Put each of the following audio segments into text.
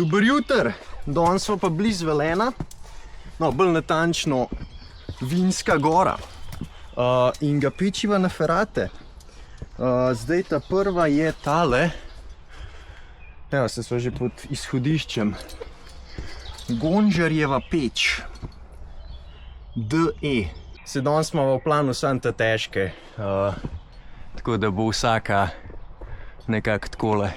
Dober juter, danes smo pa blizu Velena, no bolj natančno Vinska gora in ga pičiva na ferate. Zdaj ta prva je tale, evo se sva že pod izhodiščem, Gonžarjeva peč, DE. Se danes smo v planu samo te težke, tako da bo vsaka nekako takole.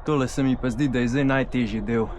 Tole se mi pa zdi, da je zdaj najtežji del.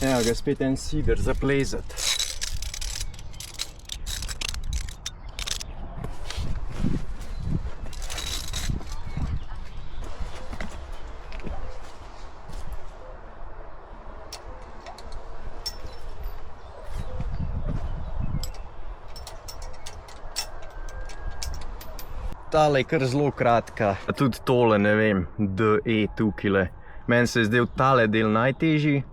Evo ga, spet en sider za plezat. Tale je kar zelo kratka. Tudi tole, ne vem, DE tukajle. Meni se je zdel tale del najtežji.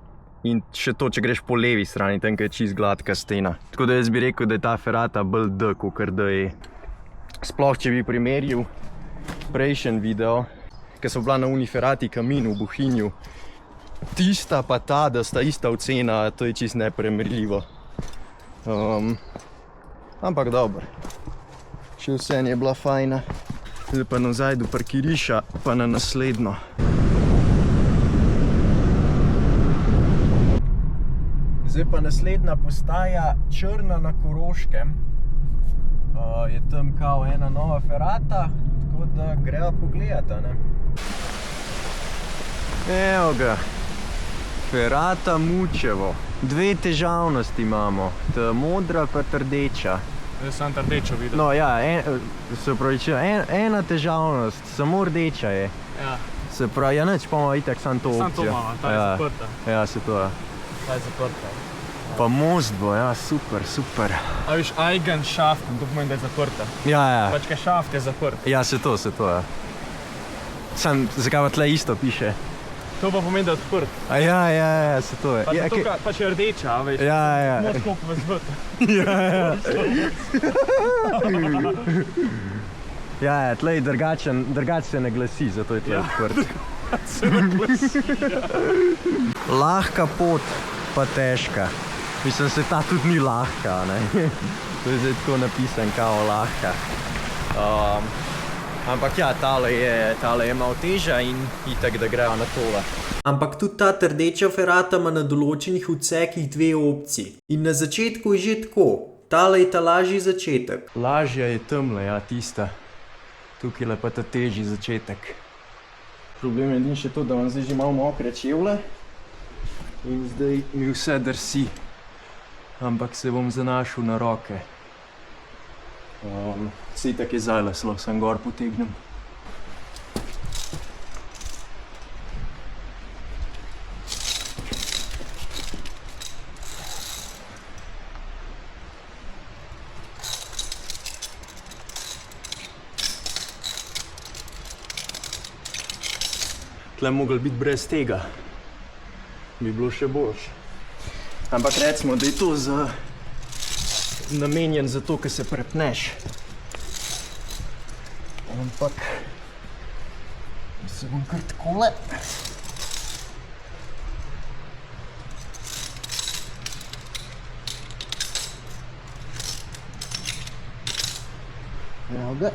In še to, če greš po levi strani, tam je čist gladka stena. Tako da jaz bi rekel, da je ta ferata bolj D, kakor DE. Sploh, če bi primerjal prejšnji video, ker so bila na uni ferati Kamin v Bohinju. Tista pa ta, da sta ista ocena, to je čist neprimerljivo. Ampak dobro. Še vse je bila fajna. Zdaj pa nazaj do parkirišča, pa na naslednjo. Zdaj pa naslednja postaja Črna na Koroškem. Je tam kao ena nova ferata, tako da greva pogledati, ne. Evo ga, ferata Mučevo. Dve težavnosti imamo, ta modra pa rdeča. Jaz sem rdečo videl. No ja, se upravičujem, ena težavnost, samo rdeča je. Ja. Se pravi, ja neč, pa imamo itak samo to opcijo. Samo to imamo, ta je zaprta. Ja, se to je. Ta je zaprta. Pa most bo, ja, super, super. A viš, Eigen Schaft, to pomeni, da je zaprta. Ja, ja. Pač kaj šaft je zaprt. Ja, se to, ja. Sam, zakaj pa tle isto piše? To pa pomeni, da je odprt. A ja, se to je. Pač ja, to, pač je rdeča, a veš. Ja. Moraš koliko vezvati. Ja, tle je drugače se ne glasi, zato je tle odprt. Drugače se ne glasi. Lahka pot, pa težka. Mislim, se ta tudi ni lahka, ne. To je zdaj tako napisan, kao lahka. Ampak ja, tale je malo težja in itak, da grejo na tole. Ampak tudi ta rdeča ferata ima na določenih odsekih dve opciji. In na začetku je že tako. Tale je ta lažji začetek. Lažja je tamle, ja, tista. Tukaj je pa ta težji začetek. Problem je edin še to, da vam zdaj že malo mokre čevlje. In zdaj mi vse drsi. Ampak se bom zanašal na roke. Se itak je zajleslo, sem gor potegnem. tle mogli biti brez tega. Bi bilo še boljše. Ampak recimo, da je to namenjen za to, ker se prepneš. Ampak se bom kar takole. Evo ga.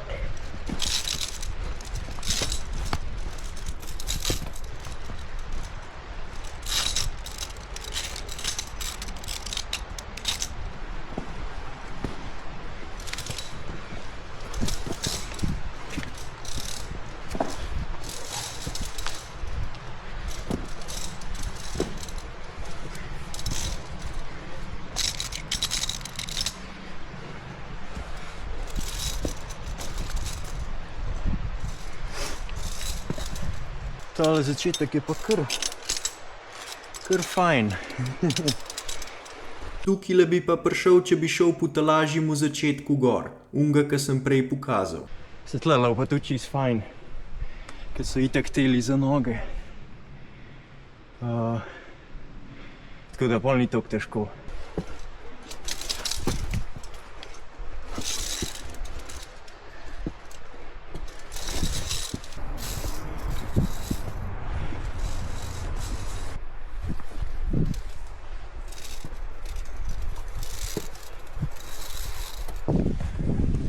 Tale začetek je pa kar fajn. Tukaj bi pa prišel, če bi šel po talažjemu začetku gor. Unga, ki sem prej pokazal. Se tlele pa tudi čist fajn, ker so itak teli za noge. Tako da pol ni toliko težko.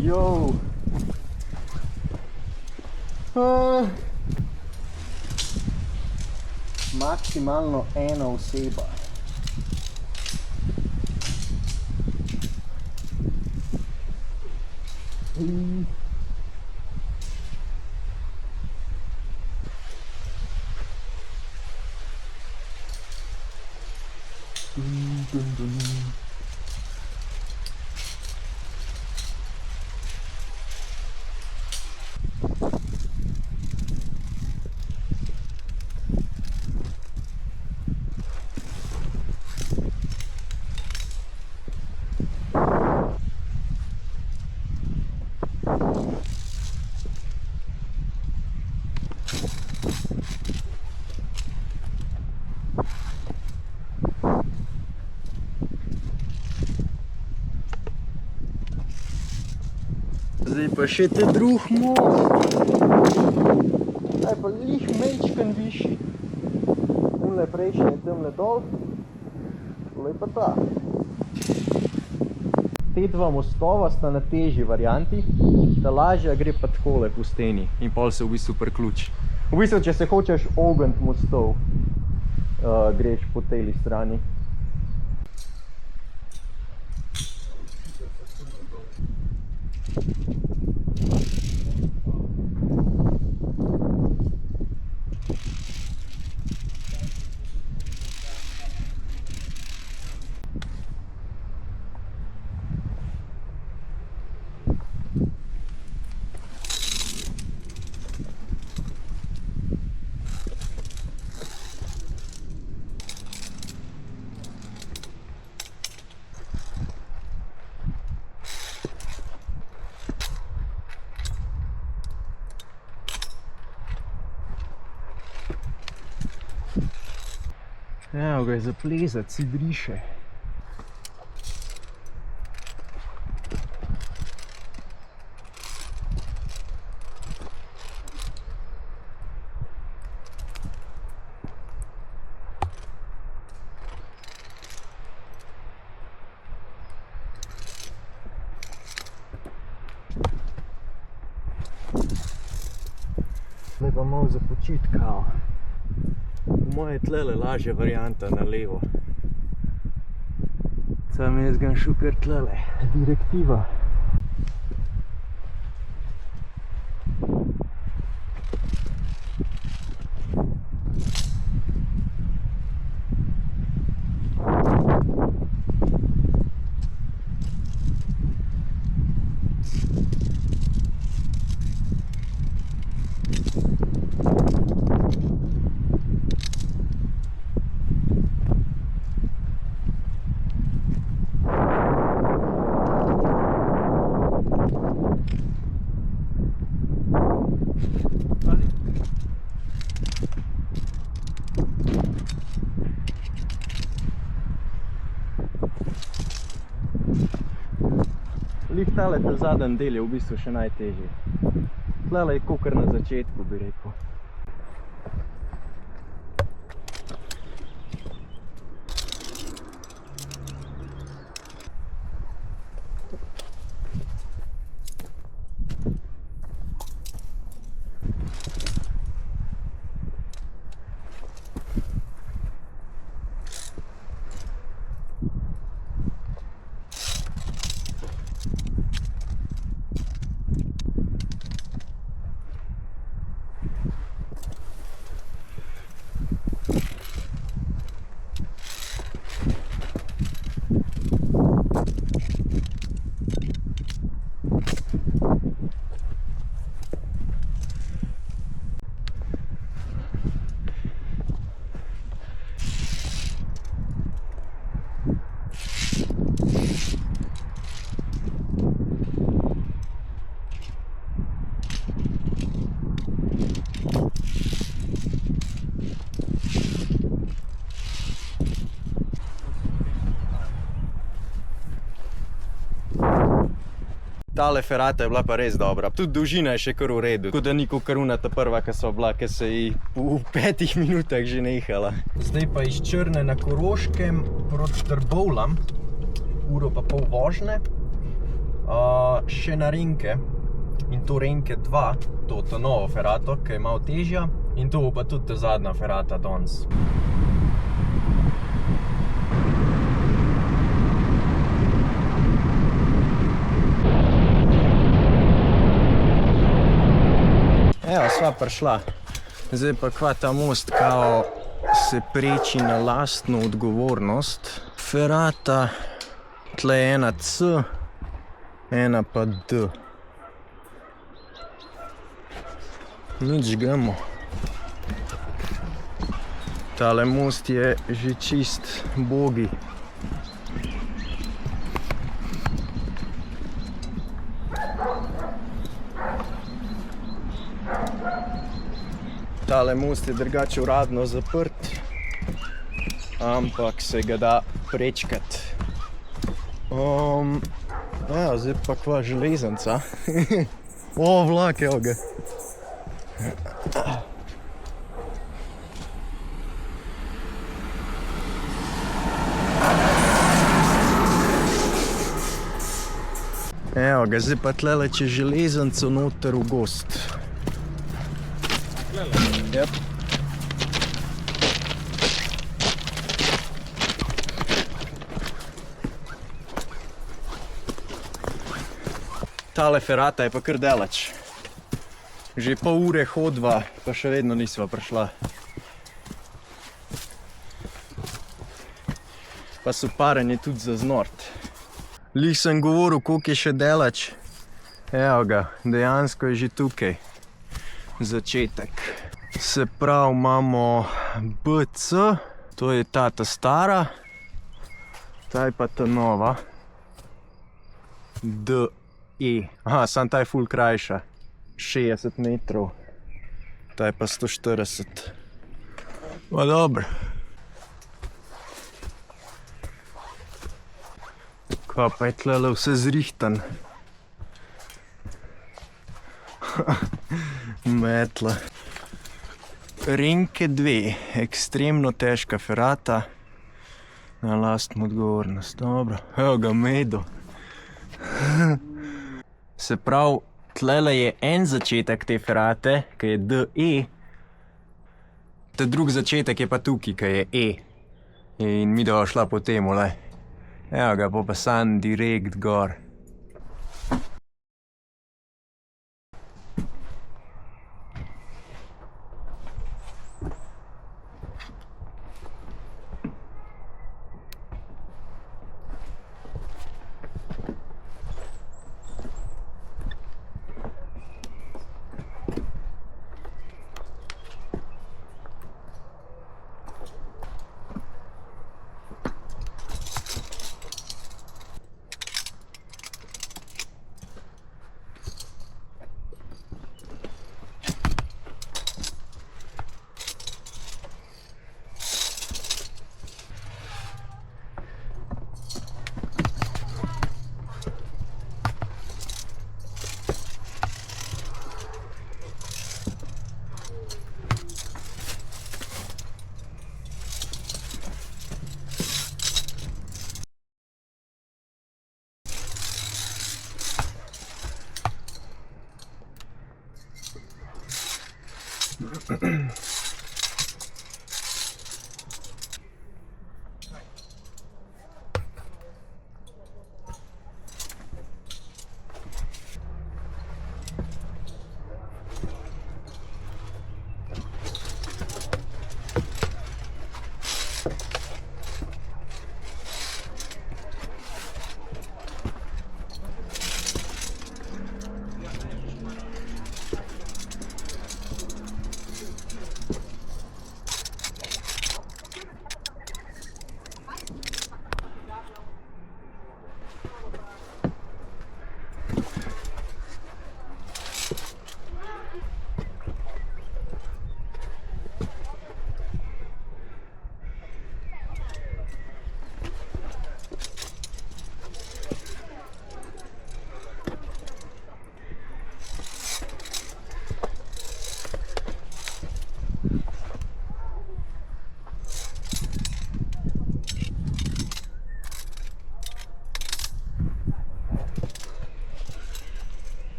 Jo. Maksimalno ena oseba. Zdaj pa še te drug most. Zdaj pa lih mečkan višji. Unle prejšnji je temle dol. Tole pa ta. Te dva mostova sta na težji varianti. Ta lažja gre pa takole po steni in pol se v bistvu priključi. V bistvu, če se hočeš ogniti mostov, greš po tej strani. Evo ga je za plezat, si briše. Zdaj pa malo za počit kao. Po moje tlele lažja varianta na levo. Sam jaz ga šel kar tlele. Direktiva. tale ta zadnji del je v bistvu še najtežji. Tlele je kakor na začetku, bi rekel. Tale ferata je bila pa res dobra. Tudi dolžina je še kar v redu. Tako da ni kakor ona ta prva, ki so bila, ki se ji v 5 minutah že nehala. Zdaj pa iz Črne na Koroškem proti Trbovljam, uro pa pol vožnje, še na Renke. In to Renke 2, to novo ferato, ki je malo težja. In to bo pa tudi ta zadnja ferata danes. Evo, sva prišla. Zdaj pa kva ta most kao se preči na lastno odgovornost. Ferata, tle je ena C, ena pa D. Nič gremo. Tale most je že čist bogi. Tale most je drugače uradno zaprt, ampak se ga da prečkat. Evo, zdaj pa kva železnica. O, vlak, evo ga. Evo ga, zdaj pa tlele čez železnico noter v gozd. Yep. Tale ferata je pa kar daleč. Že pol ure hodva, pa še vedno nisva prišla. Pa so paranje tudi za znort. Lih sem govoril, koliko je še daleč. Evo ga, dejansko je že tukaj. Začetek. Se pravi, imamo BC, to je ta stara, ta je pa ta nova, DE. Aha, sam ta je ful krajša, 60 metrov, ta je pa 140. Pa dobro. Kva pa je tlele vse zrihtan. Metla. Renke 2, ekstremno težka ferata na lastno odgovornost. Dobro, evo ga medo. Se pravi, tlele je en začetek te ferate, ki je DE, ta drug začetek je pa tukaj, ki je E. In mi da šla po temu, le. Evo ga, pa sam direkt gor.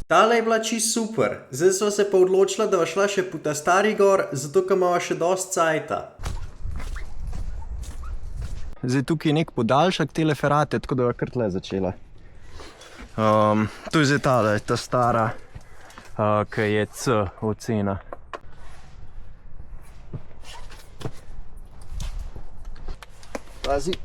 Tale je bila čisto super, zdaj sva se pa odločila, da va šla še po ta stari gor, zato ker imava še dost cajta. Zdaj tukaj je nek podaljšak tele ferate, tako da va kar tle začela. To je zdaj tale, ta stara, ki je C ocena. Pazi.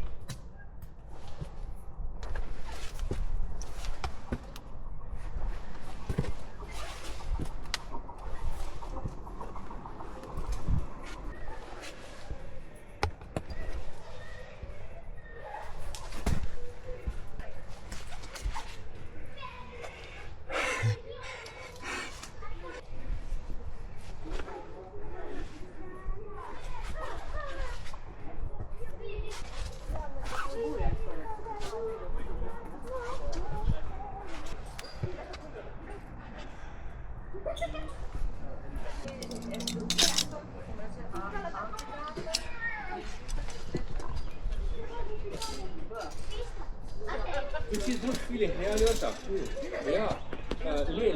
Čisto drug feeling, ne ali vrta. Ja,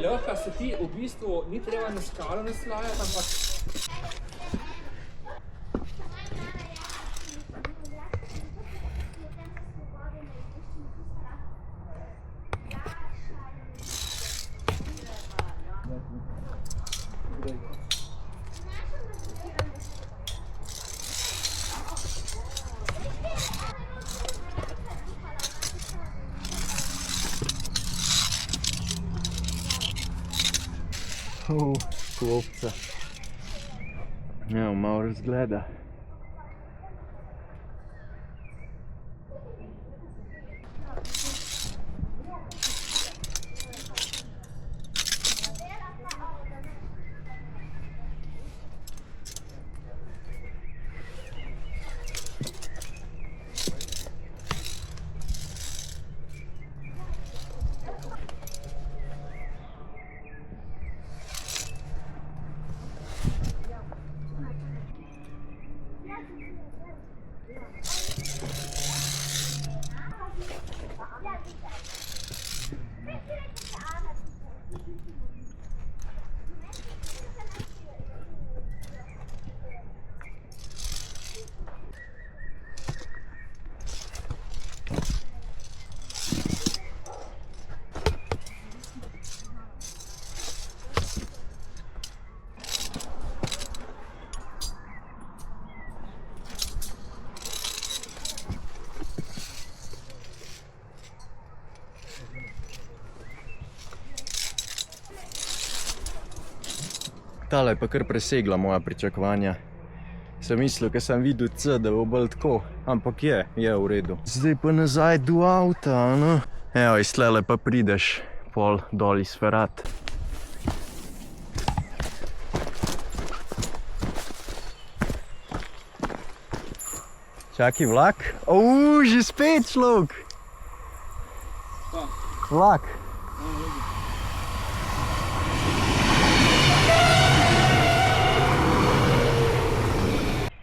lahko se ti v bistvu ni treba na skalo naslajati, ampak Klopca. Evo, malo razgleda. tale je pa kar presegla moja pričakovanja. Sem mislil, ker sem videl C, da bo bolj tako, ampak je v redu. Zdaj pa nazaj do avta, no. Evo, iz tlele pa prideš pol dol iz Ferat. Čakaj, vlak? Že spet človek! Vlak.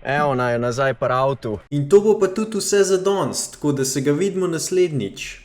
Evo naj nazaj par avtu. In to bo pa tudi vse za danes, tako da se ga vidimo naslednjič.